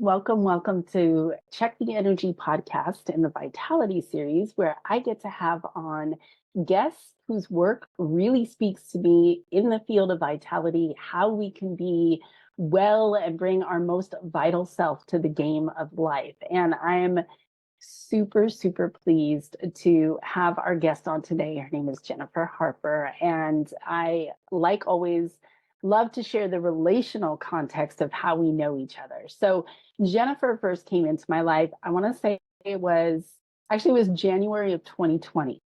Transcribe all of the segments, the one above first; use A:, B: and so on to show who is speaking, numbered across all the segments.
A: Welcome to Check the Energy podcast in the Vitality series, where I get to have on guests whose work really speaks to me in the field of vitality, how we can be well and bring our most vital self to the game of life. And I'm super pleased to have our guest on today. Her name is Jennifer Harper, and I, like always, love to share the relational context of how we know each other. So Jennifer first came into my life, I want to say it was January of 2020.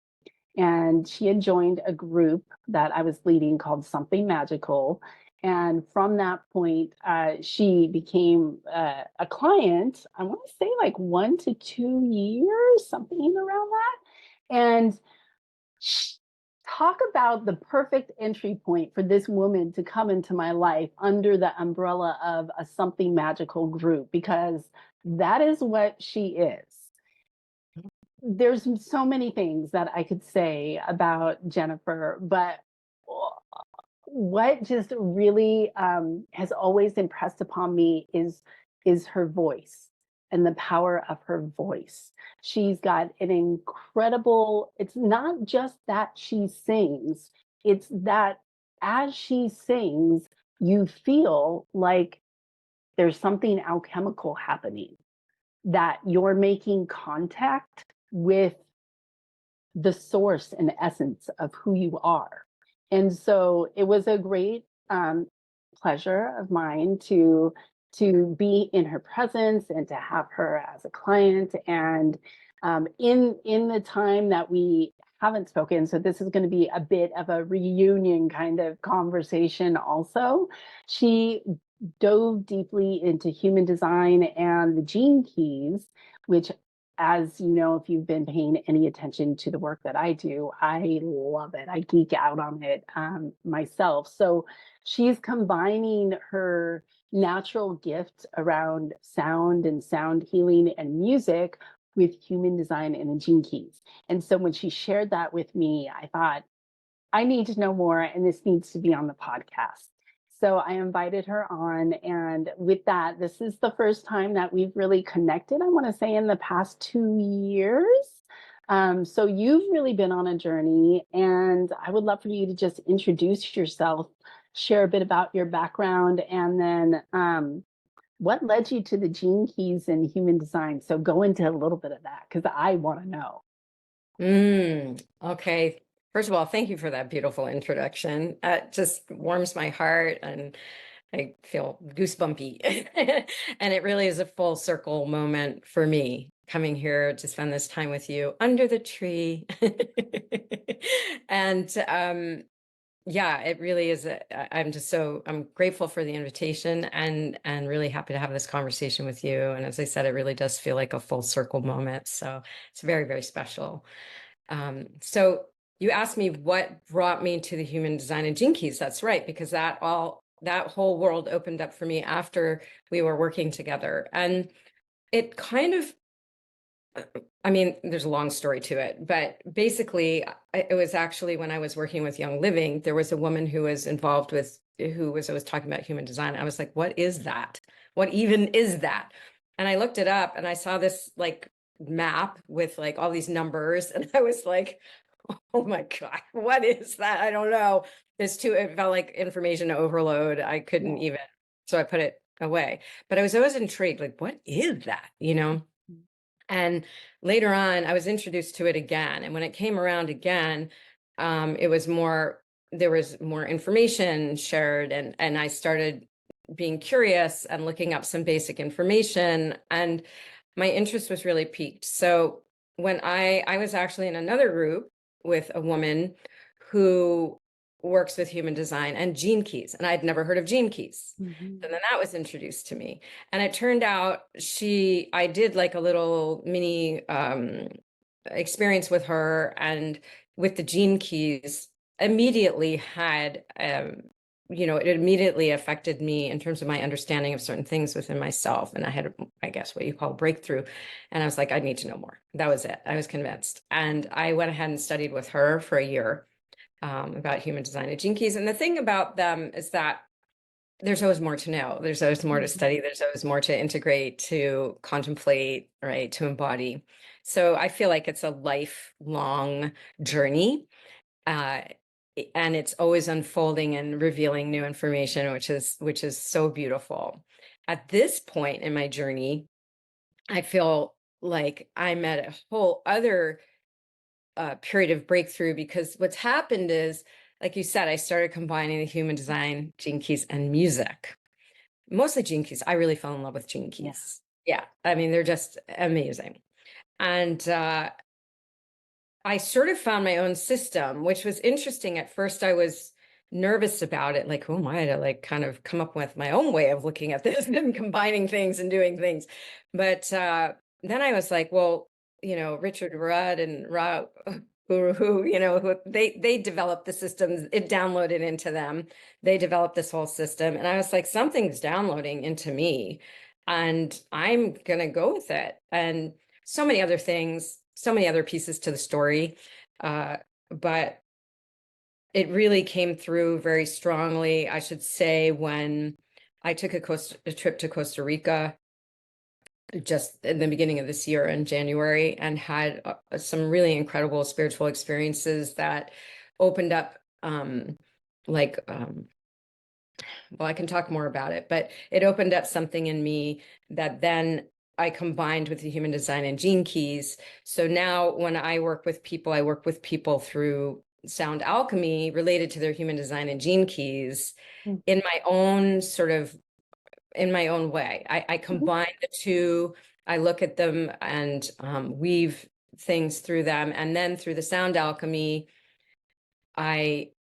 A: And she had joined a group that I was leading called Something Magical. And from that point, she became a client, I want to say like 1 to 2 years, something around that. And talk about the perfect entry point for this woman to come into my life under the umbrella of a Something Magical group, because that is what she is. There's so many things that I could say about Jennifer, but what just really has always impressed upon me is her voice and the power of her voice. She's got an incredible, it's not just that she sings, it's that as she sings, you feel like there's something alchemical happening, that you're making contact with the source and essence of who you are. And so it was a great pleasure of mine to be in her presence and to have her as a client. And in the time that we haven't spoken, so this is going to be a bit of a reunion kind of conversation also, she dove deeply into human design and the gene keys, which, as you know, if you've been paying any attention to the work that I do, I love it. I geek out on it myself. So she's combining her natural gift around sound and sound healing and music with human design and the gene keys. And so when she shared that with me, I thought, I need to know more, and this needs to be on the podcast. So I invited her on, and with that, this is the first time that we've really connected, I want to say, in the past 2 years. So you've really been on a journey, and I would love for you to just introduce yourself, share a bit about your background, and then what led you to the gene keys and human design. So go into a little bit of that, because I want to know.
B: Okay. First of all, thank you for that beautiful introduction. It just warms my heart and I feel goosebumpy. And it really is a full circle moment for me coming here to spend this time with you under the tree. And yeah, it really is. I'm grateful for the invitation and really happy to have this conversation with you. And as I said, it really does feel like a full circle moment. So it's very special. So you asked me what brought me to the human design and gene keys. That's right, because that whole world opened up for me after we were working together. And it kind of, I mean, there's a long story to it, but basically it was actually when I was working with Young Living, there was a woman who was involved with, who was always talking about human design. I was like, what is that? What even is that? And I looked it up and I saw this like map with like all these numbers. And I was like, oh my God, what is that? I don't know. It felt like information overload. I couldn't even, so I put it away. But I was always intrigued, like, what is that? And later on, I was introduced to it again. And when it came around again, there was more information shared. And I started being curious and looking up some basic information. And my interest was really piqued. So when I was actually in another group with a woman who works with human design and gene keys, and I'd never heard of gene keys. And then that was introduced to me, and it turned out I did like a little mini experience with her, and with the gene keys immediately had it immediately affected me in terms of my understanding of certain things within myself. And I had, I guess, what you call breakthrough. And I was like, I need to know more. That was it. I was convinced. And I went ahead and studied with her for a year about human design and gene keys. And the thing about them is that there's always more to know. There's always more to
A: Mhm.
B: study. There's always more to integrate, to contemplate, right? To embody. So I feel like it's a lifelong journey. Uh, and it's always unfolding and revealing new information, which is so beautiful. At this point in my journey, I feel like I'm at a whole other period of breakthrough, because what's happened is, like you said, I started combining the human design, gene keys, and music. Mostly gene keys. I really fell in love with gene
A: Yeah.
B: keys. Yeah, I mean, they're just amazing. And I sort of found my own system, which was interesting. At first, I was nervous about it, like, who am I to like kind of come up with my own way of looking at this and combining things and doing things. But then I was like, well, Richard Rudd and Ra who, they developed the systems, it downloaded into them. They developed this whole system. And I was like, something's downloading into me and I'm gonna go with it. And so many other things, so many other pieces to the story. But it really came through very strongly, I should say, when I took a trip to Costa Rica just in the beginning of this year in January, and had some really incredible spiritual experiences that opened up, like, well, I can talk more about it, but it opened up something in me that then I combined with the human design and gene keys. So now when I work with people, I work with people through sound alchemy related to their human design and gene keys
A: Mm.
B: in my own sort of, in my own way. I
A: Mhm.
B: combine the two. I look at them and weave things through them. And then through the sound alchemy, I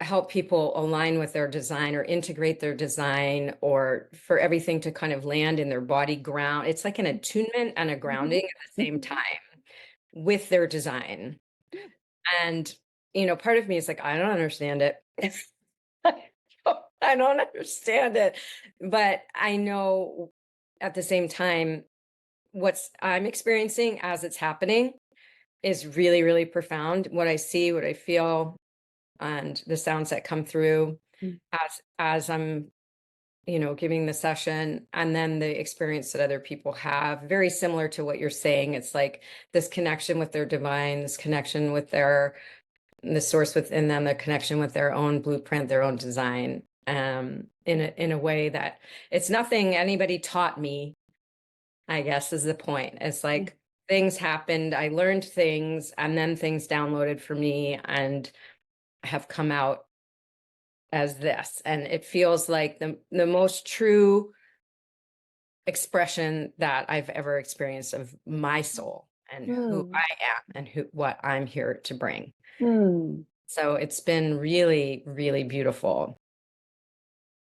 B: help people align with their design or integrate their design, or for everything to kind of land in their body ground. It's like an attunement and a
A: Mhm.
B: grounding at the same
A: Mhm.
B: time with their design.
A: Yeah.
B: And, part of me is like, I don't understand it. I don't understand it. But I know at the same time, what's I'm experiencing as it's happening is really, really profound. What I see, what I feel, and the sounds that come through
A: Mm.
B: as I'm, giving the session, and then the experience that other people have, very similar to what you're saying. It's like this connection with their divine, this connection with the source within them, the connection with their own blueprint, their own design, in a way that it's nothing anybody taught me, I guess is the point. It's
A: Yeah.
B: like things happened, I learned things, and then things downloaded for me and have come out as this. And it feels like the most true expression that I've ever experienced of my soul and who
A: Mm.
B: I am and what I'm here to bring.
A: Mm.
B: So it's been really, really beautiful.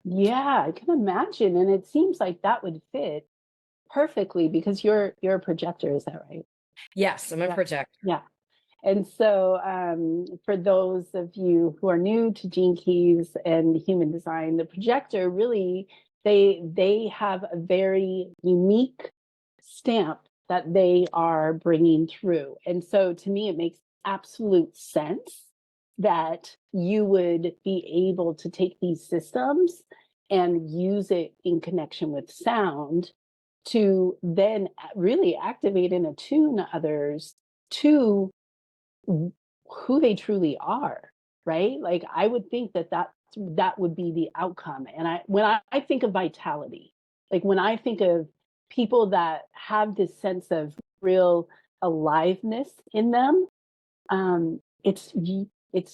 A: Yeah, I can imagine. And it seems like that would fit perfectly because you're a projector, is that right?
B: Yes, I'm a
A: Yeah.
B: projector.
A: Yeah. And so, for those of you who are new to Gene Keys and human design, the projector really they have a very unique stamp that they are bringing through. And so, to me, it makes absolute sense that you would be able to take these systems and use it in connection with sound to then really activate and attune others to who they truly are, right? Like I would think that that would be the outcome. And when I think of vitality, like when I think of people that have this sense of real aliveness in them, it's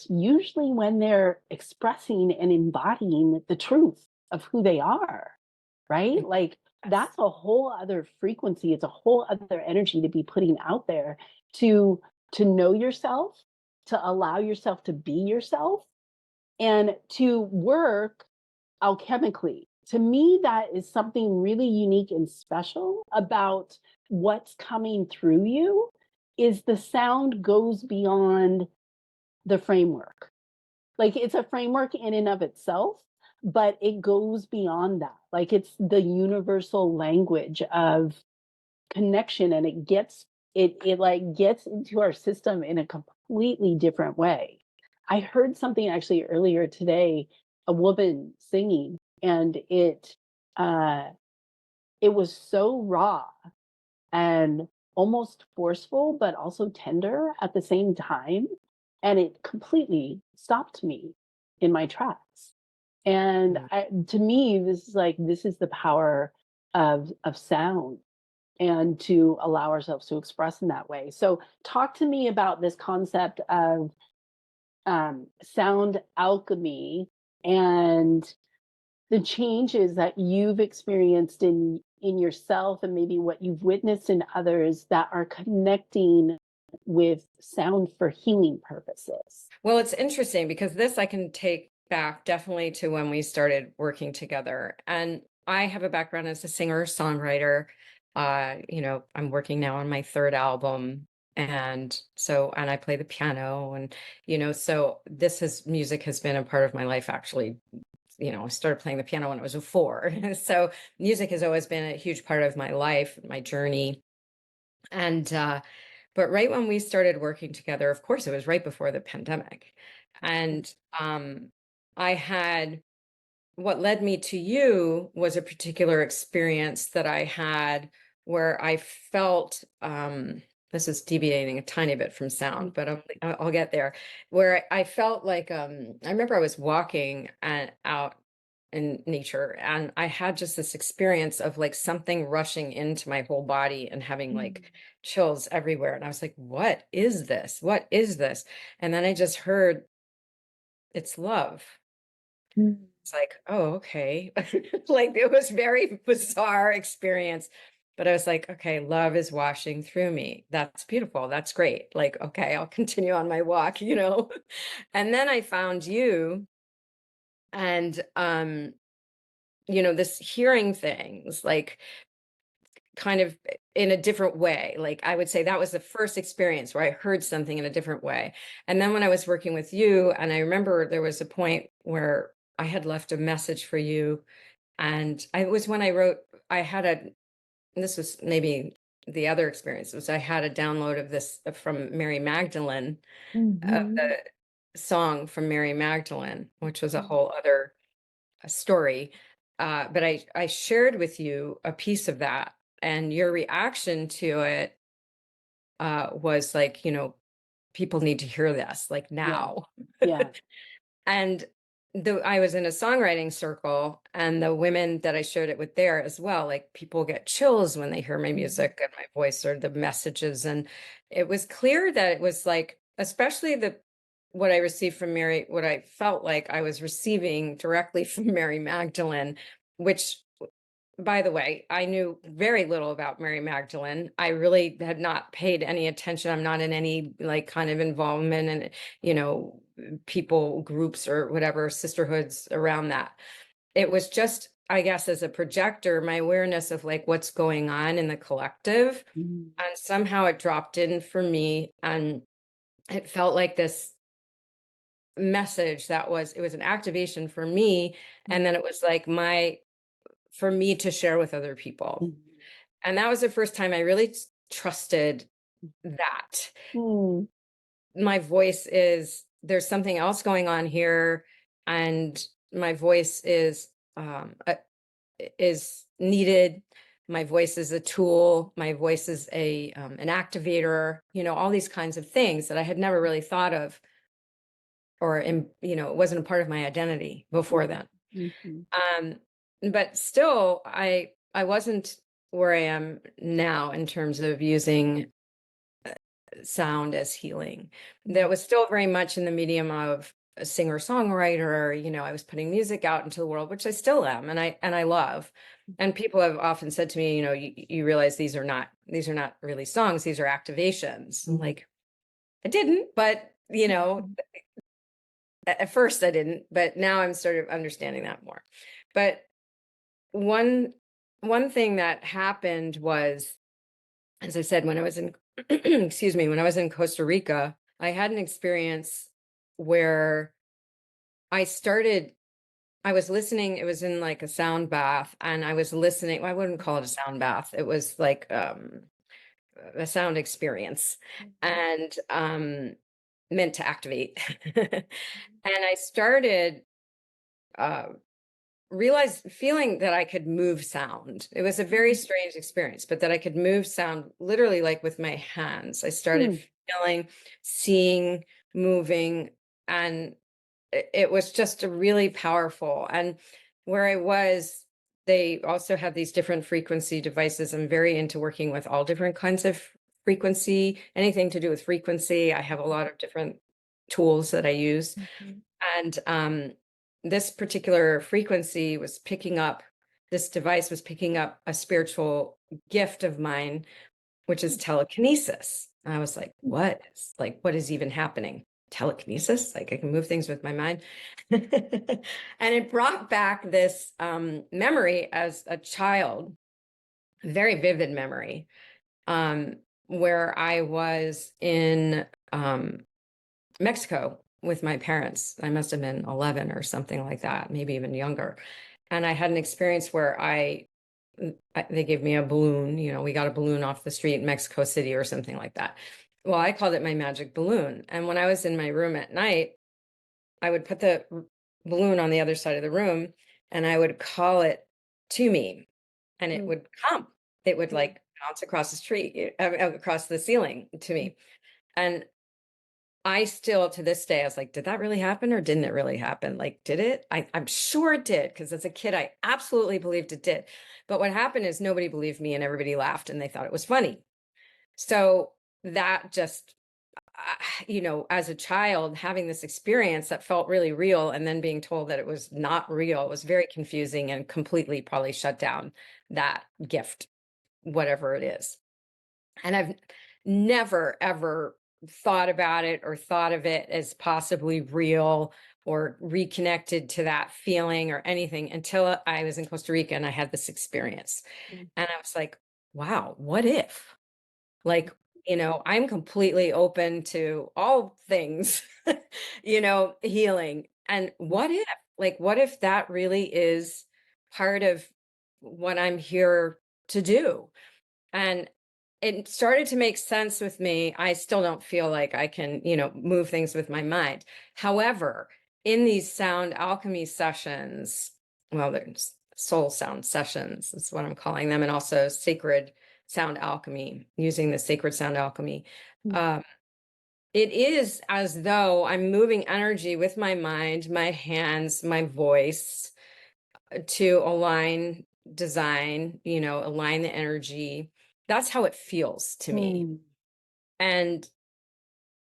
A: usually when they're expressing and embodying the truth of who they are, right? Like
B: Yes.
A: that's a whole other frequency. It's a whole other energy to be putting out there to to know yourself, to allow yourself to be yourself, and to work alchemically. To me, that is something really unique and special about what's coming through you is the sound goes beyond the framework. Like it's a framework in and of itself, but it goes beyond that. Like it's the universal language of connection and it like gets into our system in a completely different way. I heard something actually earlier today, a woman singing, and uh, it was so raw and almost forceful, but also tender at the same time. And it completely stopped me in my tracks. And
B: Mm.
A: to me, this is the power of sound, and to allow ourselves to express in that way. So, talk to me about this concept of sound alchemy and the changes that you've experienced in yourself, and maybe what you've witnessed in others that are connecting with sound for healing purposes.
B: Well, it's interesting because this I can take back definitely to when we started working together. And I have a background as a singer songwriter. I'm working now on my third album. And I play the piano, and so music has been a part of my life actually. I started playing the piano when I was 4. So music has always been a huge part of my life, my journey. And but right when we started working together, of course, it was right before the pandemic. And I had what led me to you was a particular experience that I had where I felt this is deviating a tiny bit from sound, but I'll get there. Where I felt like I remember I was walking out in nature, and I had just this experience of like something rushing into my whole body and having like chills everywhere. And I was like, what is this? What is this? And then I just heard, it's love.
A: Mm.
B: It's like, oh, okay. Like it was very bizarre experience. But I was like, okay, love is washing through me. That's beautiful. That's great. Like, okay, I'll continue on my walk. And then I found you, and this hearing things like kind of in a different way. Like I would say that was the first experience where I heard something in a different way. And then when I was working with you, and I remember there was a point where I had left a message for you, and I was when I wrote, I had this was maybe the other experience was I had a download of this from Mary Magdalene, of
A: Mhm.
B: the song from Mary Magdalene, which was a whole other story. But I shared with you a piece of that, and your reaction to it was like, people need to hear this, like
A: Yeah.
B: now.
A: Yeah.
B: And I was in a songwriting circle, and the women that I shared it with there as well, like people get chills when they hear my music and my voice or the messages. And it was clear that it was like, especially what I received from Mary, what I felt like I was receiving directly from Mary Magdalene, which, by the way, I knew very little about Mary Magdalene. I really had not paid any attention. I'm not in any like kind of involvement in, people groups or whatever, sisterhoods around that. It was just, I guess, as a projector, my awareness of like what's going on in the collective.
A: Mhm.
B: And somehow it dropped in for me. And it felt like this message it was an activation for me. And then it was like for me to share with other people.
A: Mhm.
B: And that was the first time I really trusted that
A: Mm.
B: my voice there's something else going on here, and my voice is needed. My voice is a tool. My voice is an activator, all these kinds of things that I had never really thought of, or it wasn't a part of my identity before then.
A: Mhm.
B: Um, but still, I wasn't where I am now in terms of using sound as healing. That was still very much in the medium of a singer-songwriter. I was putting music out into the world, which I still am, and I love. And people have often said to me, you realize these are not really songs, these are activations. I'm like, I didn't, but at first I didn't, but now I'm sort of understanding that more. But one thing that happened was, as I said, when I was in excuse me, when I was in Costa Rica, I had an experience where I was listening. It was in like a sound bath, and I was listening. Well, I wouldn't call it a sound bath. It was like a sound experience, and meant to activate. And I started uh feeling that I could move sound. It was a very strange experience, but that I could move sound literally like with my hands. I started feeling, seeing, moving, and it was just a really powerful. And where I was, they also have these different frequency devices. I'm very into working with all different kinds of frequency, anything to do with frequency. I have a lot of different tools that I use. And this particular frequency was picking up, this device was picking up a spiritual gift of mine, which is telekinesis. And I was like, what is even happening? Telekinesis? Like I can move things with my mind. And it brought back this memory as a child, very vivid memory, where I was in Mexico with my parents. I must have been 11 or something like that, maybe even younger. And I had an experience where they gave me a balloon, we got a balloon off the street in Mexico City or something like that. Well, I called it my magic balloon. And when I was in my room at night, I would put the balloon on the other side of the room and I would call it to me and it would come. It would like bounce across the street, across the ceiling to me. And I still, to this day, I was like, did that really happen or didn't it really happen? Like, did it? I'm sure it did, because as a kid, I absolutely believed it did. But what happened is nobody believed me and everybody laughed and they thought it was funny. So that just, as a child, having this experience that felt really real and then being told that it was not real was very confusing and completely probably shut down that gift, whatever it is. And I've never, ever thought about it or thought of it as possibly real or reconnected to that feeling or anything until I was in Costa Rica and I had this experience. And I was like, wow, what if? Like, I'm completely open to all things, healing. And what if that really is part of what I'm here to do? And it started to make sense with me. I still don't feel like I can, move things with my mind. However, in these sound alchemy sessions, well, there's soul sound sessions, is what I'm calling them, and also sacred sound alchemy, using the sacred sound alchemy. It is as though I'm moving energy with my mind, my hands, my voice to align design, align the energy. That's how it feels to me. And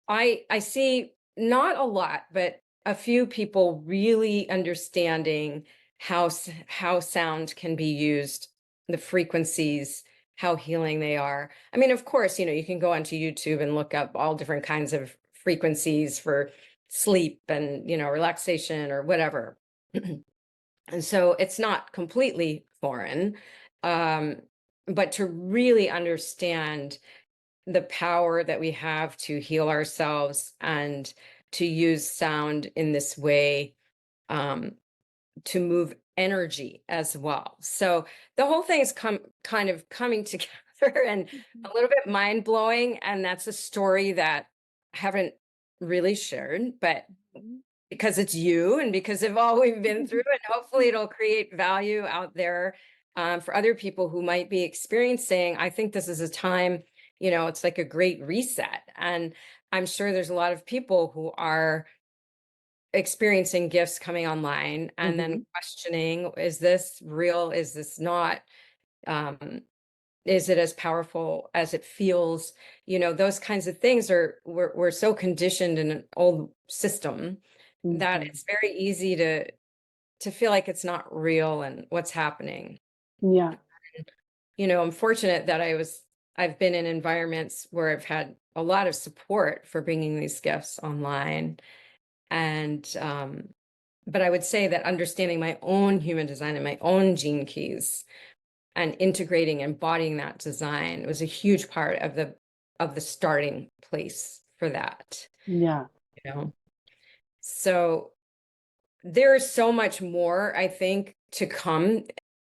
B: I see not a lot, but a few people really understanding how sound can be used, the frequencies, how healing they are. I mean, of course, you can go onto YouTube and look up all different kinds of frequencies for sleep and, relaxation or whatever. And so it's not completely foreign, but to really understand the power that we have to heal ourselves and to use sound in this way, to move energy as well. So the whole thing is kind of coming together and a little bit mind blowing. And that's a story that I haven't really shared, but because it's you and because of all we've been through, and hopefully it'll create value out there for other people who might be experiencing. I think this is a time, it's like a great reset. And I'm sure there's a lot of people who are experiencing gifts coming online and then questioning, is this real? Is this not? Is it as powerful as it feels? Those kinds of things we're so conditioned in an old system that it's very easy to feel like it's not real and what's happening.
A: Yeah.
B: I'm fortunate that I've been in environments where I've had a lot of support for bringing these gifts online. And, but I would say that understanding my own human design and my own gene keys and integrating and embodying that design was a huge part of the starting place for that.
A: Yeah.
B: So there is so much more, I think, to come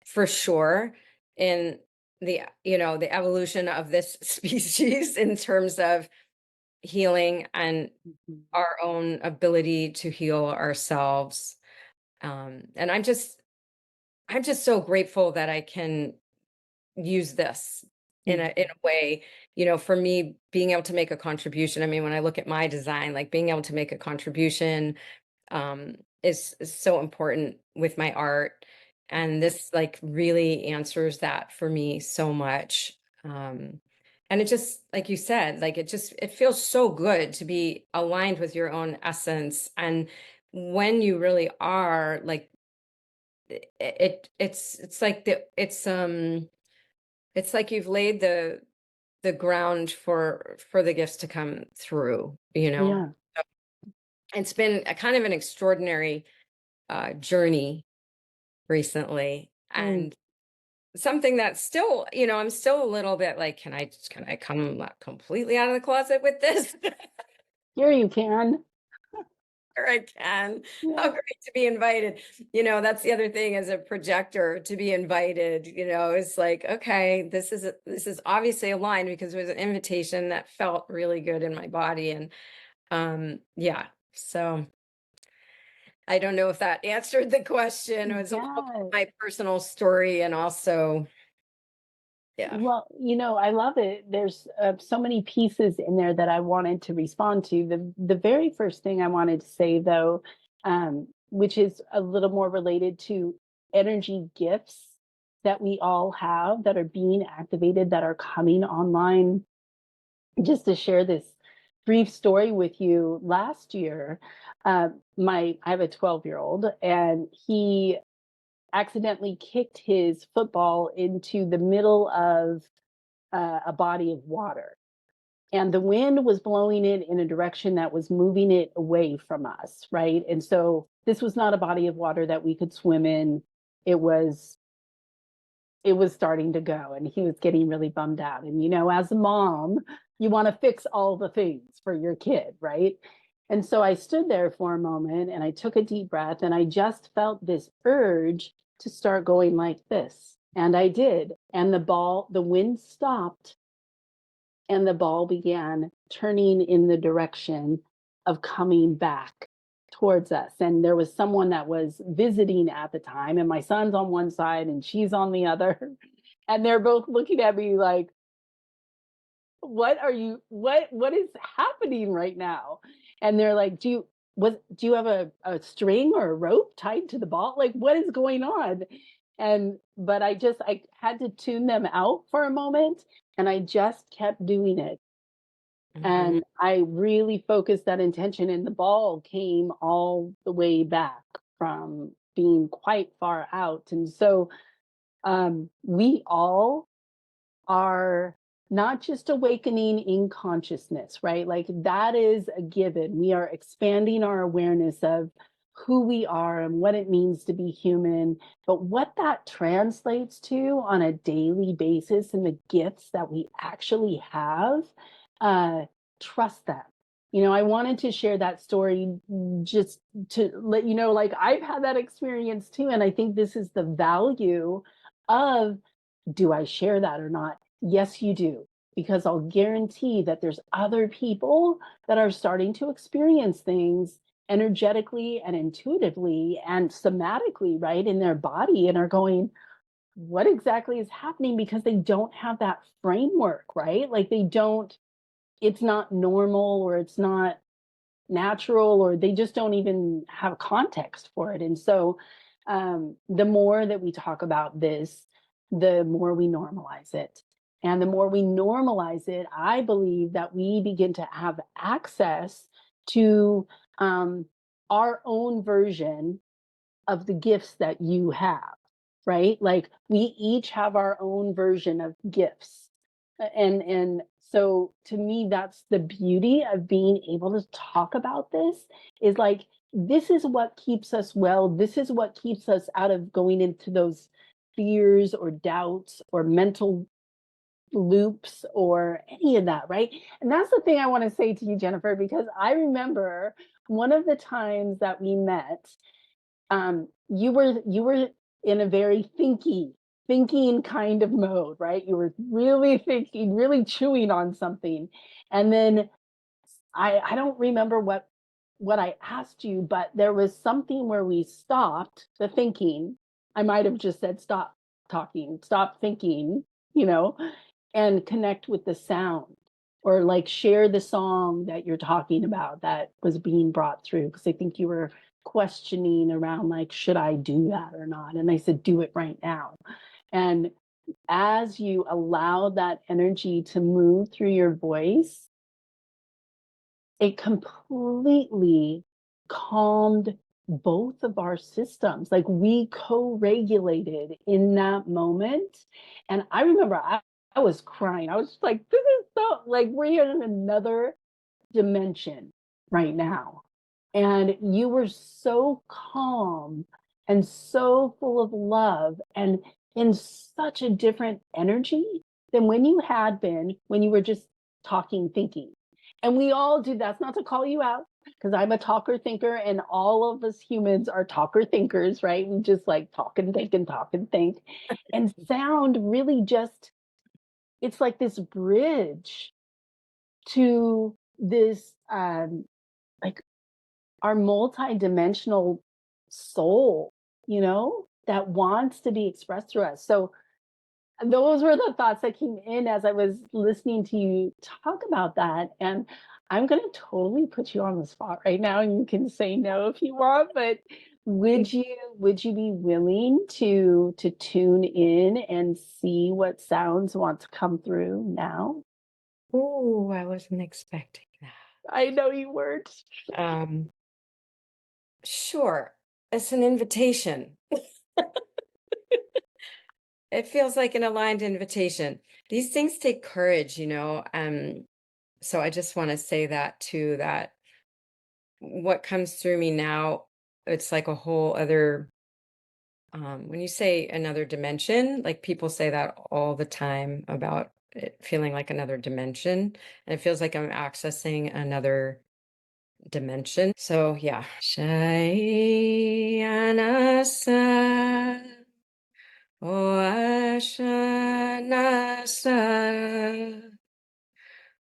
B: for sure in the evolution of this species in terms of healing and our own ability to heal ourselves. And I'm just so grateful that I can use this in
A: Mm.
B: a way, for me being able to make a contribution. I mean, when I look at my design, like being able to make a contribution is so important with my art. And this like really answers that for me so much. Um, and it just, like you said, like it feels so good to be aligned with your own essence. And when you really are like it's like it's like you've laid the ground for the gifts to come through,
A: Yeah.
B: So it's been a kind of an extraordinary journey recently,
A: Mm.
B: and something that's still, I'm still a little bit like, can I come completely out of the closet with this?
A: Here you can.
B: Sure I can. How
A: Yeah.
B: great to be invited. That's the other thing as a projector, to be invited, it's like, okay, this is obviously aligned because it was an invitation that felt really good in my body. And yeah. So I don't know if that answered the question. It was a little bit of
A: Yeah.
B: my personal story, and also, yeah.
A: Well, I love it. There's so many pieces in there that I wanted to respond to. The very first thing I wanted to say, though, which is a little more related to energy gifts that we all have that are being activated, that are coming online. Just to share this brief story with you, last year, I have a 12-year-old, and he accidentally kicked his football into the middle of a body of water. And the wind was blowing it in a direction that was moving it away from us, right? And so this was not a body of water that we could swim in. It was it was starting to go, and he was getting really bummed out. And as a mom, you want to fix all the things for your kid, right? And so I stood there for a moment and I took a deep breath, and I just felt this urge to start going like this. And I did. And the wind stopped, and the ball began turning in the direction of coming back towards us. And there was someone that was visiting at the time, and my son's on one side and she's on the other. And they're both looking at me like, what is happening right now? And they're like, do you have a string or a rope tied to the ball? Like, what is going on? And but I had to tune them out for a moment, and I just kept doing it.
B: Mhm.
A: And I really focused that intention, and the ball came all the way back from being quite far out. And so we all are not just awakening in consciousness, right? Like, that is a given. We are expanding our awareness of who we are and what it means to be human. But what that translates to on a daily basis and the gifts that we actually have, uh, trust them. I wanted to share that story just to let you know, like, I've had that experience too. And I think this is the value of, do I share that or not? Yes, you do, because I'll guarantee that there's other people that are starting to experience things energetically and intuitively and somatically, right, in their body, and are going, what exactly is happening? Because they don't have that framework, right? Like, it's not normal, or it's not natural, or they just don't even have context for it. And so the more that we talk about this, the more we normalize it. And the more we normalize it, I believe that we begin to have access to um, our own version of the gifts that you have, right? Like, we each have our own version of gifts. And so, to me, that's the beauty of being able to talk about this, is like, this is what keeps us well. This is what keeps us out of going into those fears or doubts or mental loops or any of that, right? And that's the thing I want to say to you, Jennifer, because I remember one of the times that we met, you were in a very thinking kind of mode, right? You were really thinking, really chewing on something. And then I don't remember what I asked you, but there was something where we stopped the thinking, I might have just said, stop talking, stop thinking, you know, and connect with the sound, or like share the song that you're talking about that was being brought through. Cause I think you were questioning around, like, should I do that or not? And I said, do it right now. And as you allow that energy to move through your voice, it completely calmed both of our systems. Like, we co-regulated in that moment. And I remember I was crying. I was just like, this is so, like, we're in another dimension right now. And you were so calm and so full of love and in such a different energy than when you had been when you were just talking, thinking. And we all do. That's not to call you out, because I'm a talker thinker, and all of us humans are talker thinkers, right? We just like talk and think and talk and think. And sound really just, it's like this bridge to this like our multi-dimensional soul, you know, that wants to be expressed through us. So those were the thoughts that came in as I was listening to you talk about that. And I'm going to totally put you on the spot right now, and you can say no if you want, but would you be willing to tune in and see what sounds want to come through now?
B: Oh, I wasn't expecting that.
A: I know you weren't.
B: Um, sure. It's an invitation. It feels like an aligned invitation. These things take courage, you know. So I just want to say that too, that what comes through me now, it's like a whole other, when you say another dimension, like people say that all the time about it feeling like another dimension, and it feels like I'm accessing another dimension. So yeah. Shayanasa O Ashanasa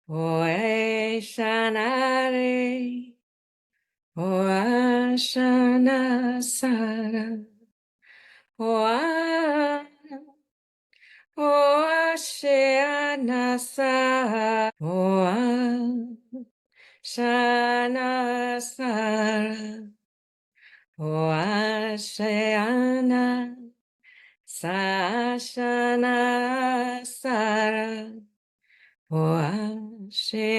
B: O Eshanare O Ashanasara O Oceanasa, Oceanasara, Oceana, Sashanasara, Oceana,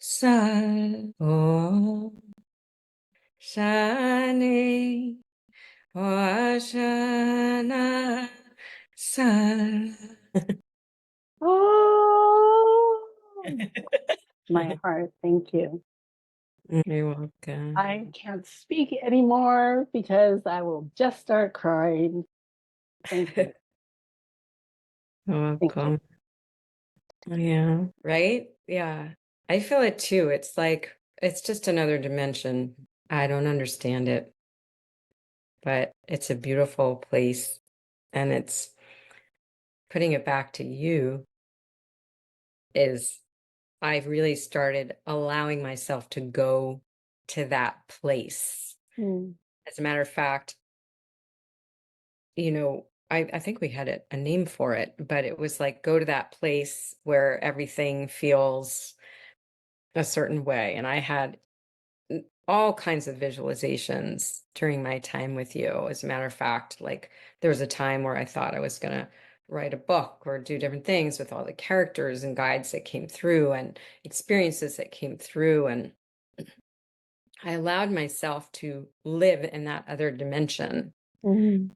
B: Sa, oh, shining, oh, shana, sun.
A: Oh, my heart, thank you.
B: You're welcome.
A: I can't speak anymore because I will just start crying. Thank you.
B: You're
A: Thank you.
B: welcome. Yeah. Right? Yeah. I feel it too. It's like, it's just another dimension. I don't understand it, but it's a beautiful place. And it's putting it back to you is I've really started allowing myself to go to that place.
A: Mm.
B: As a matter of fact, you know, I think we had a name for it, but it was like go to that place where everything feels a certain way. And I had all kinds of visualizations during my time with you. As a matter of fact, like there was a time where I thought I was going to write a book or do different things with all the characters and guides that came through and experiences that came through. And I allowed myself to live in that other dimension
A: Mm.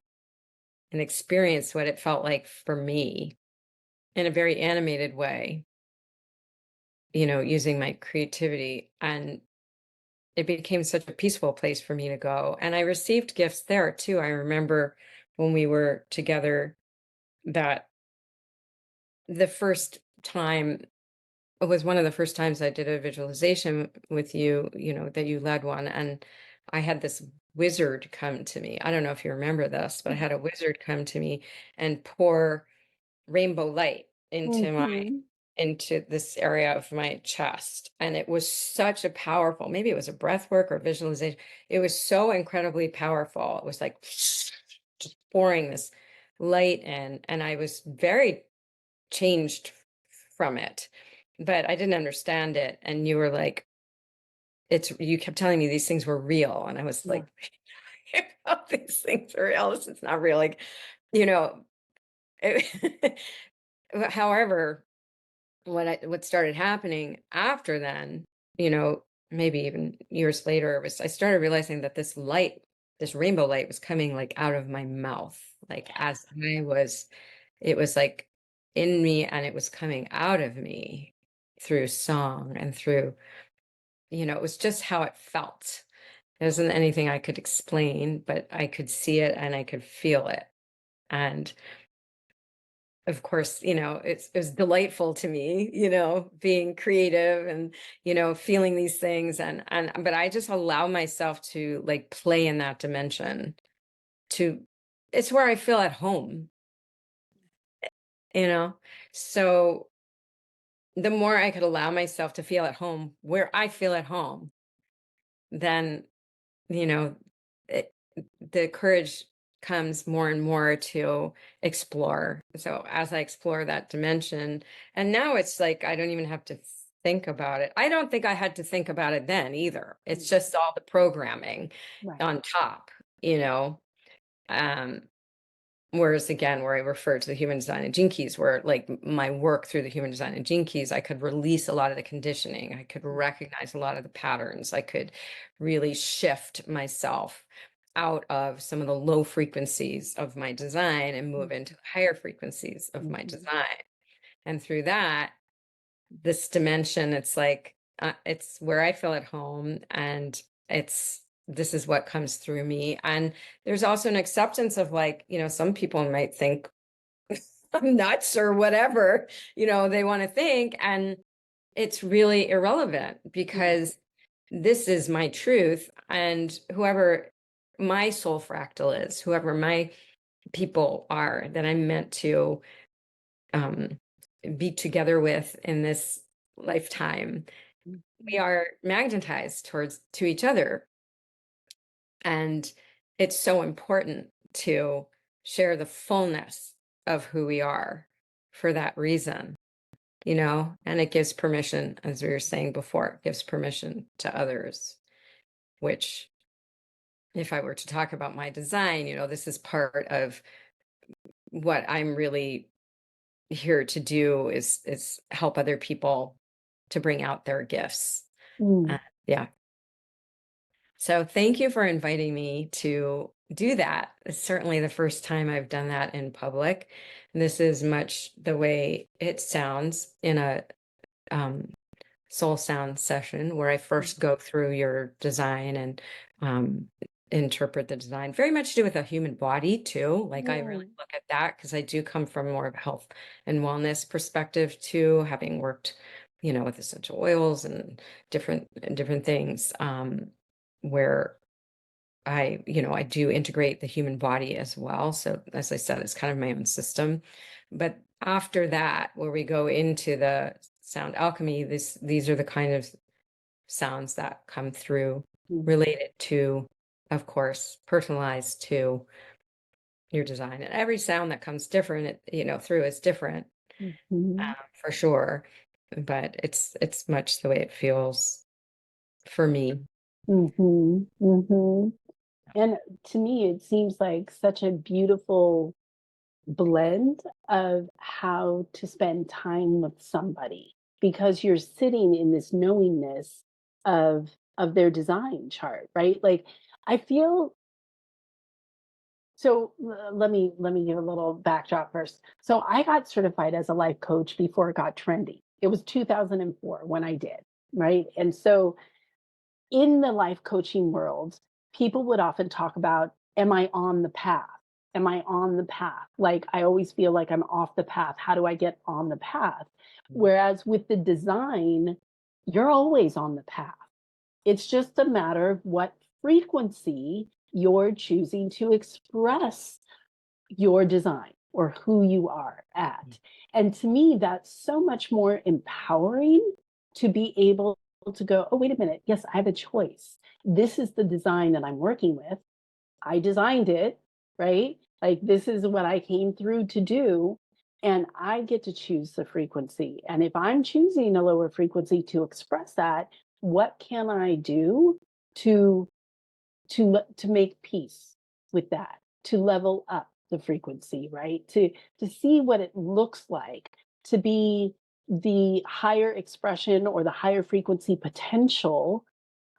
B: and experience what it felt like for me in a very animated way, you know, using my creativity. And it became such a peaceful place for me to go. And I received gifts there too. I remember when we were together that the first time it was one of the first times I did a visualization with you, you know, that you led one. And I had this wizard come to me. I don't know if you remember this, but I had a wizard come to me and pour rainbow light into my
A: Mhm.
B: into this area of my chest. And it was such a powerful, maybe it was a breath work or visualization. It was so incredibly powerful. It was like just pouring this light in. And I was very changed from it, but I didn't understand it. And you were like, you kept telling me these things were real. And I was
A: Yeah.
B: like, these things are real. This is not real. Like, you know, it, however, what started happening after then, maybe even years later, was I started realizing that this light, this rainbow light, was coming like out of my mouth, like as it was like in me, and it was coming out of me through song and through, it was just how it felt. It wasn't anything I could explain, but I could see it and I could feel it. And of course, it was delightful to me, being creative and, feeling these things. But I just allow myself to like play in that dimension it's where I feel at home, you know? So the more I could allow myself to feel at home where I feel at home, then, you know, it, the courage comes more and more to explore. So as I explore that dimension, and now it's like I don't even have to think about it. I don't think I had to think about it then either. It's just all the programming
A: Right.
B: on top, you know. Whereas again, where I refer to the human design and gene keys, where like my work through the human design and gene keys, I could release a lot of the conditioning. I could recognize a lot of the patterns. I could really shift myself out of some of the low frequencies of my design and move into the higher frequencies of my design. And through that, this dimension, it's like, it's where I feel at home, and this is what comes through me. And there's also an acceptance of like, some people might think I'm nuts or whatever, they want to think. And it's really irrelevant because this is my truth. And whoever my soul fractal is, whoever my people are that I'm meant to be together with in this lifetime, we are magnetized to each other. And it's so important to share the fullness of who we are for that reason, and it gives permission, as we were saying before, it gives permission to others, which if I were to talk about my design, this is part of what I'm really here to do is help other people to bring out their gifts. Yeah. So thank you for inviting me to do that. It's certainly the first time I've done that in public. This is much the way it sounds in a soul sound session, where I first go through your design and interpret the design. Very much to do with the human body too. Like I really look at that because I do come from more of a health and wellness perspective too, having worked, with essential oils and different things, where I do integrate the human body as well. So as I said, it's kind of my own system. But after that, where we go into the sound alchemy, these are the kind of sounds that come through, related to, of course, personalized to your design. And every sound that comes different, through is different, for sure. But it's much the way it feels for me.
A: And to me, it seems like such a beautiful blend of how to spend time with somebody, because you're sitting in this knowingness of their design chart, right? Like I feel so let me give a little backdrop first. So I got certified as a life coach before it got trendy. It was 2004 when I did, right? And so in the life coaching world, people would often talk about, am I on the path? Am I on the path? Like, I always feel like I'm off the path. How do I get on the path? Whereas with the design, you're always on the path. It's just a matter of what frequency you're choosing to express your design. or who you are at. And to me, that's so much more empowering to be able to go, oh, wait a minute. Yes, I have a choice. This is the design that I'm working with. I designed it, right? Like this is what I came through to do. And I get to choose the frequency. And if I'm choosing a lower frequency to express that, what can I do to to make peace with that, to level up the frequency, right? To see what it looks like to be the higher expression or the higher frequency potential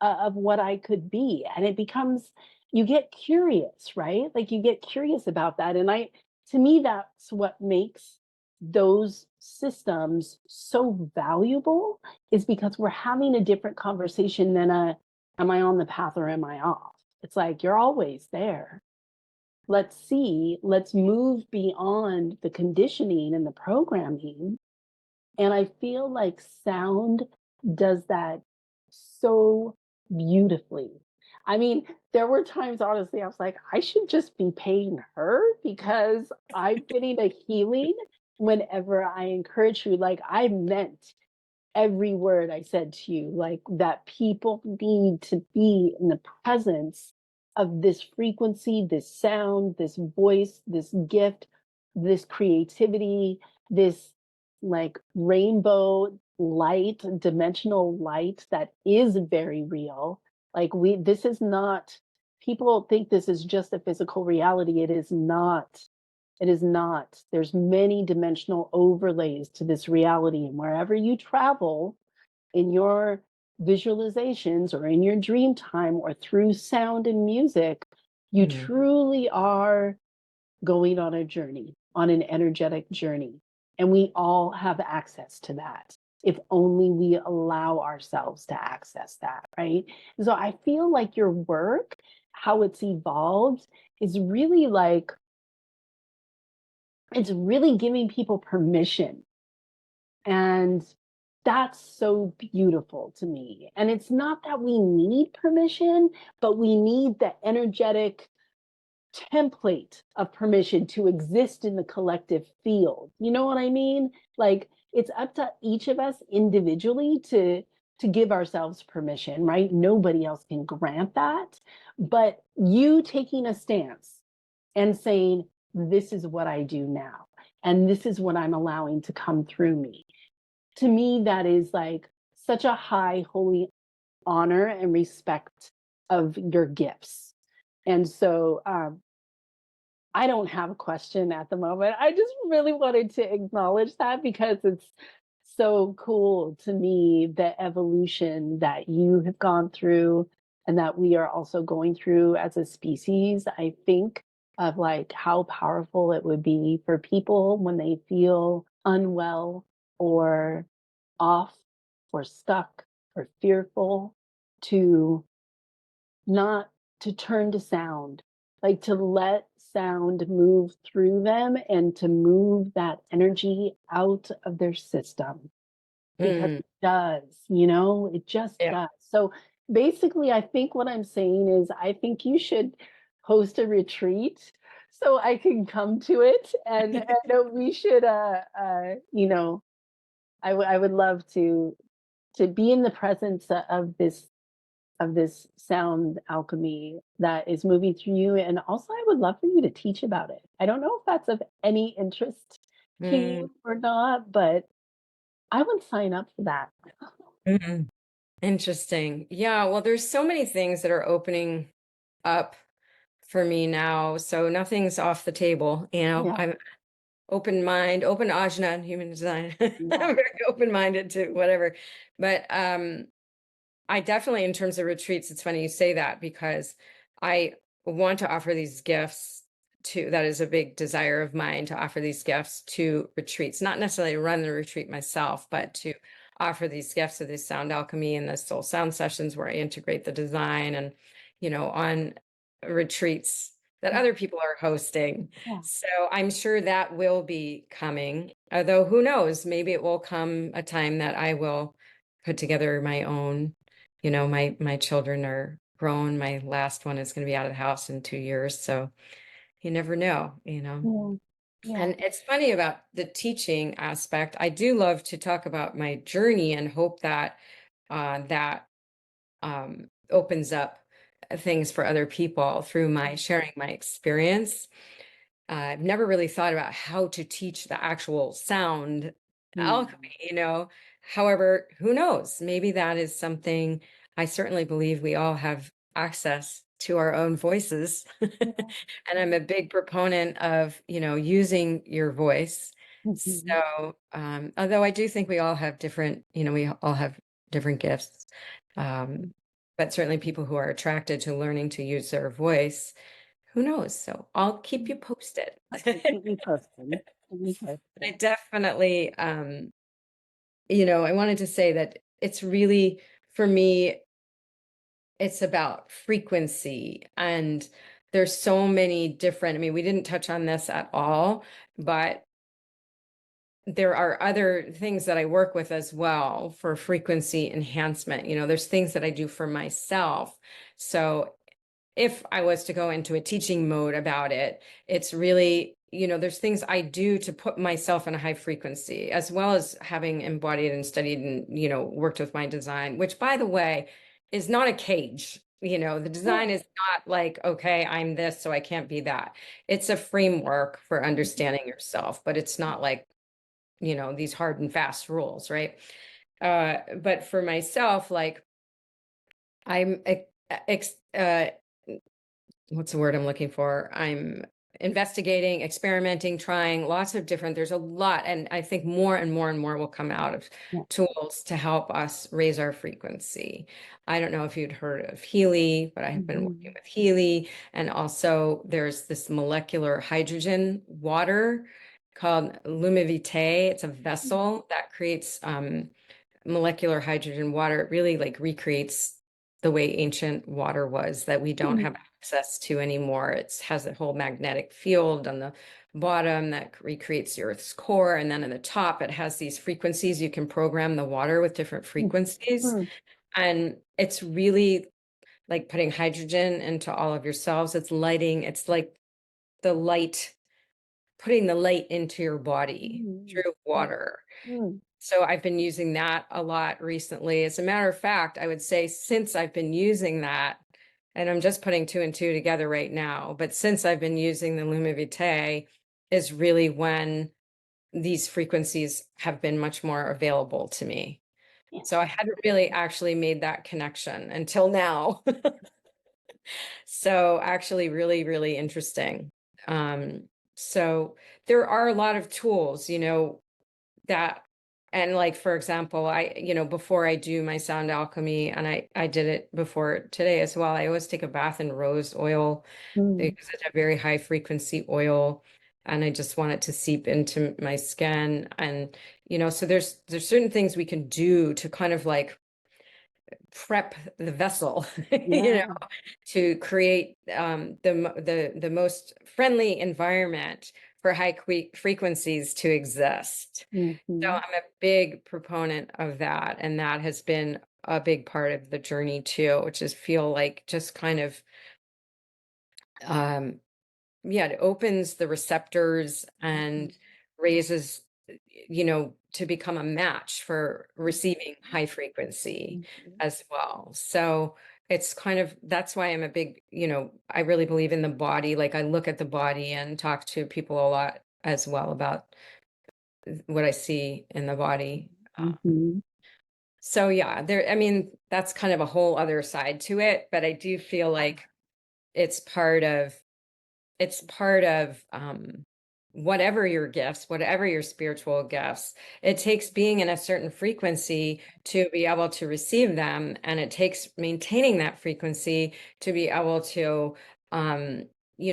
A: of what I could be. And it becomes, you get curious, right? Like you get curious about that. And to me, that's what makes those systems so valuable, is because we're having a different conversation than am I on the path or am I off? It's like, you're always there. Let's move beyond the conditioning and the programming. And I feel like sound does that so beautifully. I mean, there were times, honestly, I was like, I should just be paying her because I'm getting a healing whenever I encourage you. Like, I meant every word I said to you, like that people need to be in the presence of this frequency, this sound, this voice, this gift, this creativity, this like rainbow light, dimensional light that is very real. Like this is not, people think this is just a physical reality. It is not. It is not. There's many dimensional overlays to this reality. And wherever you travel in your visualizations or in your dream time or through sound and music, you truly are going on a journey, on an energetic journey. And we all have access to that if only we allow ourselves to access that, right? So I feel like your work, how it's evolved, is really like, it's really giving people permission. And that's so beautiful to me. And it's not that we need permission, but we need the energetic template of permission to exist in the collective field. You know what I mean? Like it's up to each of us individually to give ourselves permission, right? Nobody else can grant that. But you taking a stance and saying, this is what I do now, and this is what I'm allowing to come through me. To me, that is like such a high, holy honor and respect of your gifts. And so I don't have a question at the moment. I just really wanted to acknowledge that because it's so cool to me, the evolution that you have gone through and that we are also going through as a species. I think of like how powerful it would be for people when they feel unwell or off or stuck or fearful to not to turn to sound, like to let sound move through them and to move that energy out of their system because it does, it just
B: Yeah.
A: does. So basically, I think what I'm saying is I think you should host a retreat so I can come to it and we should I would love to be in the presence of this sound alchemy that is moving through you. And also, I would love for you to teach about it. I don't know if that's of any interest to you or not, but I would sign up for that.
B: Interesting. Yeah, well, there's so many things that are opening up for me now. So nothing's off the table.
A: Yeah.
B: I'm open mind, open ajna in human design.
A: Yeah.
B: I'm very open-minded to whatever. But I definitely, in terms of retreats, it's funny you say that because I want to offer these gifts that is a big desire of mine, to offer these gifts to retreats, not necessarily run the retreat myself, but to offer these gifts of this sound alchemy and the soul sound sessions where I integrate the design and, on retreats that other people are hosting.
A: Yeah.
B: So I'm sure that will be coming, although who knows, maybe it will come a time that I will put together my own. My children are grown. My last one is going to be out of the house in 2 years. So you never know.
A: Yeah. Yeah.
B: And it's funny about the teaching aspect. I do love to talk about my journey and hope that that opens up things for other people through my sharing my experience. I've never really thought about how to teach the actual sound
A: Mm.
B: alchemy, you know. However, who knows? Maybe that is something. I certainly believe we all have access to our own voices.
A: Yeah.
B: And I'm a big proponent of, using your voice.
A: Mhm.
B: So, although I do think we all have different, we all have different gifts. Um, but certainly people who are attracted to learning to use their voice, who knows? So I'll keep you posted.
A: Okay, keep me posted. Keep me
B: I
A: posted.
B: definitely, I wanted to say that it's really, for me, it's about frequency. And there's so many different, I mean, we didn't touch on this at all, but there are other things that I work with as well for frequency enhancement. There's things that I do for myself. So if I was to go into a teaching mode about it, it's really, there's things I do to put myself in a high frequency, as well as having embodied and studied and, worked with my design, which, by the way, is not a cage. The
A: Yeah.
B: design is not like, okay, I'm this, so I can't be that. It's a framework for understanding yourself, but it's not like, these hard and fast rules, right? But for myself, like, I'm what's the word I'm looking for? I'm investigating, experimenting, trying lots of different, there's a lot. And I think more and more and more will come out of
A: Yeah.
B: tools to help us raise our frequency. I don't know if you'd heard of Healy, but I have been working
A: Mhm.
B: with Healy. And also there's this molecular hydrogen water called Lumivite. It's a vessel that creates molecular hydrogen water. It really like recreates the way ancient water was that we don't have
A: Mhm.
B: access to anymore. It has a whole magnetic field on the bottom that recreates the Earth's core. And then in the top, it has these frequencies. You can program the water with different frequencies.
A: Mhm.
B: And it's really like putting hydrogen into all of your cells. It's lighting, it's like the light, putting the light into your body
A: Mhm.
B: through water.
A: Mhm.
B: So I've been using that a lot recently. As a matter of fact, I would say since I've been using that, and I'm just putting two and two together right now, but since I've been using the Lumivite is really when these frequencies have been much more available to me.
A: Yeah.
B: So I hadn't really actually made that connection until now. So actually really, really interesting. Um, so there are a lot of tools, that, and like for example, before I do my sound alchemy, and I did it before today as well, I always take a bath in rose oil
A: Mhm.
B: because it's a very high frequency oil, and I just want it to seep into my skin. And so there's certain things we can do to kind of like prep the vessel,
A: Yeah.
B: to create the most friendly environment for high frequencies to exist. So
A: Mhm.
B: I'm a big proponent of that, and that has been a big part of the journey too, which is feel like just kind of um yeah, it opens the receptors and
A: Mhm.
B: raises, to become a match for receiving high frequency
A: Mhm.
B: as well. So it's kind of, that's why I'm a big, I really believe in the body. Like I look at the body and talk to people a lot as well about what I see in the body.
A: Mhm.
B: So yeah, I mean, that's kind of a whole other side to it, but I do feel like it's part of whatever your gifts, whatever your spiritual gifts. It takes being in a certain frequency to be able to receive them, and it takes maintaining that frequency to be able to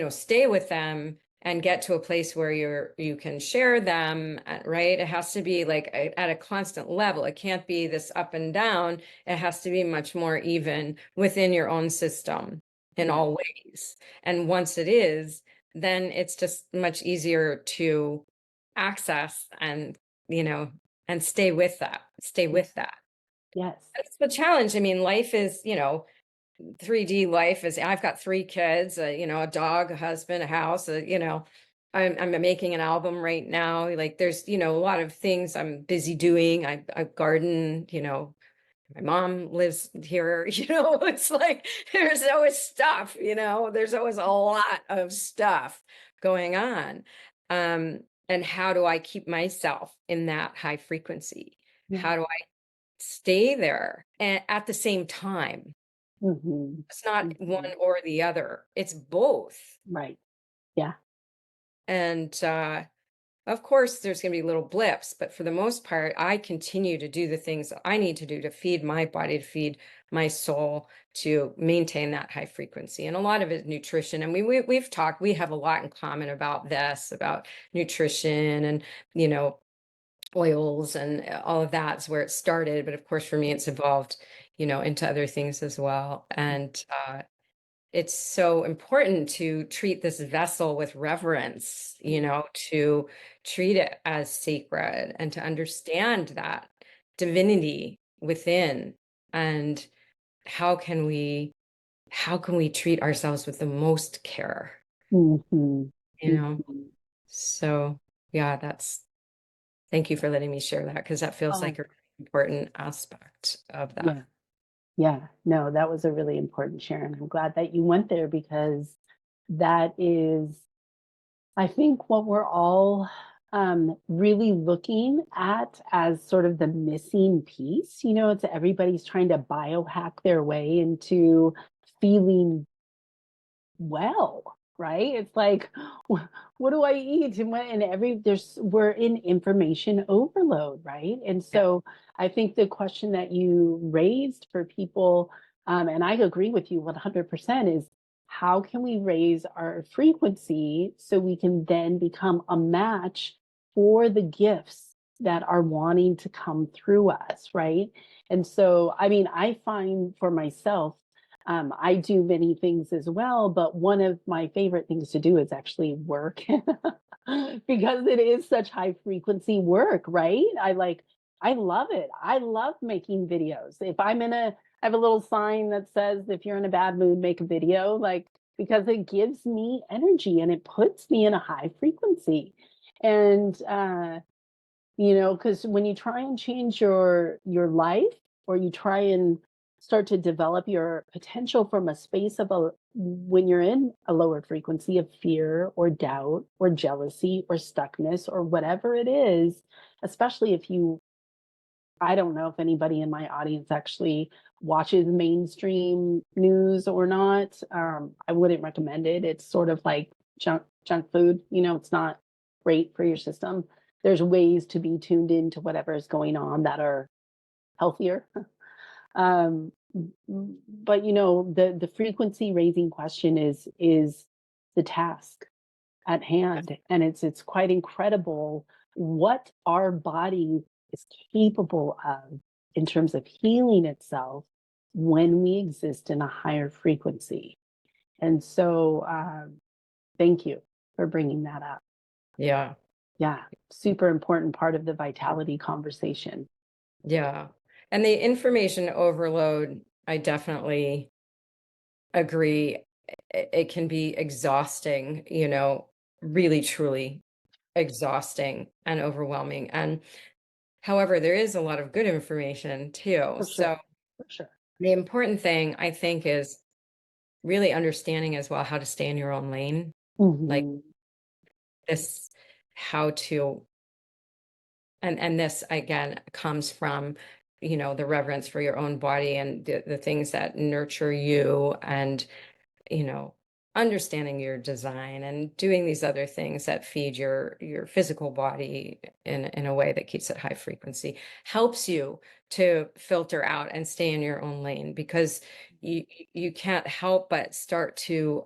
B: stay with them and get to a place where you can share them, right? It has to be like at a constant level. It can't be this up and down. It has to be much more even within your own system in
A: Yeah.
B: all ways. And once it is, then it's just much easier to access and, and stay
A: Yeah.
B: with that.
A: Yes.
B: That's the challenge. I mean, life is, 3D life is, I've got three kids, a dog, a husband, a house, I'm making an album right now. Like there's, a lot of things I'm busy doing. I garden, my mom lives here, it's like there's always stuff, there's always a lot of stuff going on. And how do I keep myself in that high frequency?
A: Yeah.
B: How do I stay there and at the same time?
A: Hmm.
B: It's not one
A: Hmm.
B: or the other, it's both.
A: Right. Yeah.
B: And of course, there's going to be little blips, but for the most part, I continue to do the things that I need to do to feed my body, to feed my soul, to maintain that high frequency. And a lot of it is nutrition. And we've talked, we have a lot in common about this, about nutrition and, oils and all of that's where it started. But of course, for me, it's evolved, into other things as well. And it's so important to treat this vessel with reverence, to treat it as sacred and to understand that divinity within. And how can we treat ourselves with the most care,
A: Hmm.
B: you know?
A: Hmm.
B: So yeah, thank you for letting me share that, because that feels
A: Oh,
B: like a really important aspect of that.
A: yeah. Yeah. No, that was a really important share. And I'm glad that you went there because that is, I think, what we're all really looking at as sort of the missing piece. It's everybody's trying to biohack their way into feeling well, right? It's like, what do I eat? We're in information overload, right? And
B: Yeah.
A: so I think the question that you raised for people, and I agree with you 100%, is how can we raise our frequency so we can then become a match for the gifts that are wanting to come through us, right? And so, I mean, I find for myself, I do many things as well, but one of my favorite things to do is actually work because it is such high frequency work, right? I love it. I love making videos. I have a little sign that says, if you're in a bad mood, make a video, like, because it gives me energy and it puts me in a high frequency. And, because when you try and change your life, or you try and start to develop your potential from a space of a when you're in a lower frequency of fear or doubt or jealousy or stuckness or whatever it is, especially if you I don't know if anybody in my audience actually watches mainstream news or not. I wouldn't recommend it. It's sort of like junk food. It's not great for your system. There's ways to be tuned into whatever is going on that are healthier. um, but the frequency raising question is the task at hand, and it's quite incredible what our body is capable of in terms of healing itself when we exist in a higher frequency. And so, thank you for bringing that up.
B: Yeah.
A: Yeah, super important part of the vitality conversation.
B: Yeah. And the information overload, I definitely agree. It can be exhausting, really, truly exhausting and overwhelming. And however, there is a lot of good information too.
A: For
B: So
A: sure, for sure.
B: the important thing, I think, is really understanding as well how to stay in your own lane. Like
A: Hmm.
B: this, how to, and this again comes from, the reverence for your own body and the things that nurture you, and you know, understanding your design and doing these other things that feed your physical body in a way that keeps it high frequency, helps you to filter out and stay in your own lane, because you can't help but start to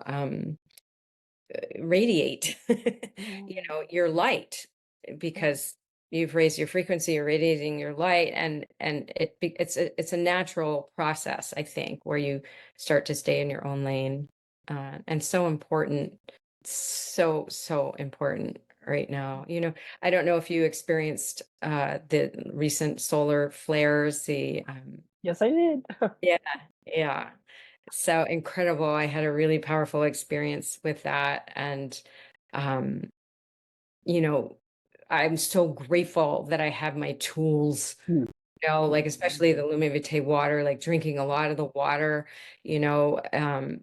B: radiate your light, because you've raised your frequency, you're radiating your light, and it's a natural process, I think, where you start to stay in your own lane, and so important, so important right now. I don't know if you experienced the recent solar flares, the
A: Yes, I did.
B: yeah, yeah, so incredible. I had a really powerful experience with that, and you know, I'm so grateful that I have my tools,
A: Mm.
B: like especially the Lume Vitae water, like drinking a lot of the water,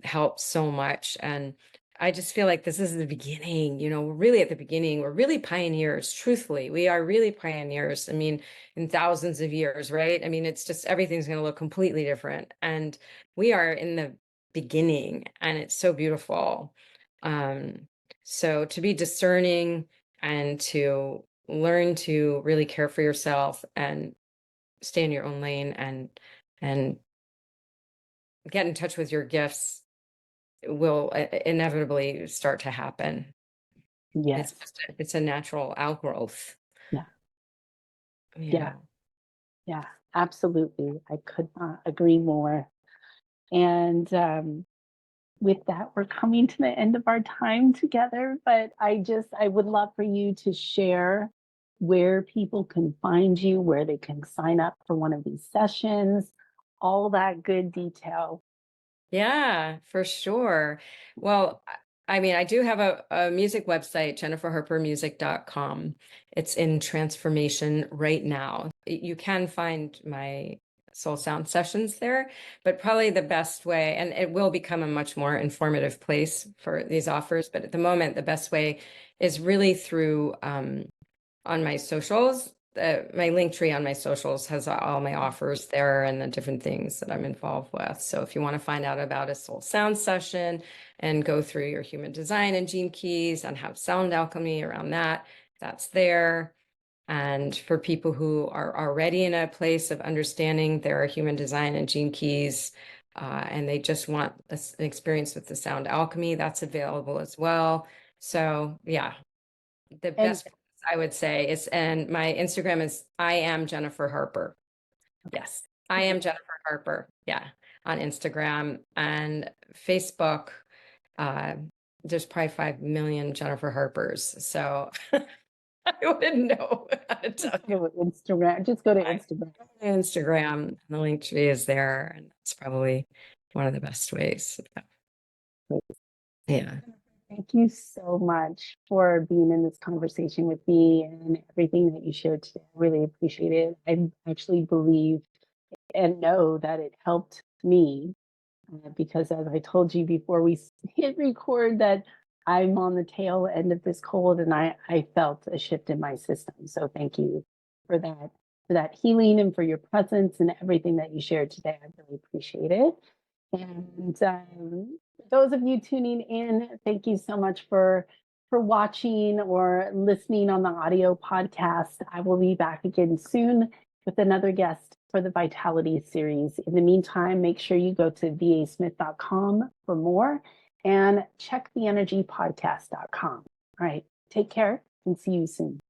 B: helps so much. And I just feel like this is the beginning, we're really at the beginning. We're really pioneers, truthfully. We are really pioneers. I mean, in thousands of years, right? I mean, it's just everything's going to look completely different. And we are in the beginning, and it's so beautiful. So to be discerning and to learn to really care for yourself and stay in your own lane and get in touch with your gifts will inevitably start to happen.
A: Yes.
B: It's a natural outgrowth.
A: Yeah.
B: You
A: Yeah.
B: know.
A: Yeah. Absolutely. I could not agree more. And with that, we're coming to the end of our time together. But I would love for you to share where people can find you, where they can sign up for one of these sessions, all that good detail.
B: Yeah, for sure. Well, I mean, I do have a music website, jenniferharpermusic.com. It's in transformation right now. You can find my soul sound sessions there, but probably the best way, and it will become a much more informative place for these offers, but at the moment, the best way is really through on my socials. My link tree on my socials has all my offers there and the different things that I'm involved with. So if you want to find out about a soul sound session and go through your human design and gene keys and have sound alchemy around that, that's there. And for people who are already in a place of understanding their human design and gene keys, and they just want an experience with the sound alchemy, that's available as well. So yeah, the
A: And
B: best I would say is, and my Instagram is I am Jennifer Harper. Yes, I am Jennifer Harper. Yeah, on Instagram and Facebook. There's probably 5 million Jennifer Harpers. So I wouldn't know how to tell
A: just
B: you.
A: go to Instagram. Just go to
B: I-
A: Instagram.
B: Instagram, the link tree is there, and it's probably one of the best ways. Yeah.
A: Thank you so much for being in this conversation with me and everything that you shared today. I really appreciate it. I actually believe and know that it helped me because, as I told you before we hit record, that I'm on the tail end of this cold and I felt a shift in my system. So thank you for that healing and for your presence and everything that you shared today. I really appreciate it. And for those of you tuning in, thank you so much for watching or listening on the audio podcast. I will be back again soon with another guest for the Vitality series. In the meantime, make sure you go to vasmith.com for more and check theenergypodcast.com. All right, take care and see you soon.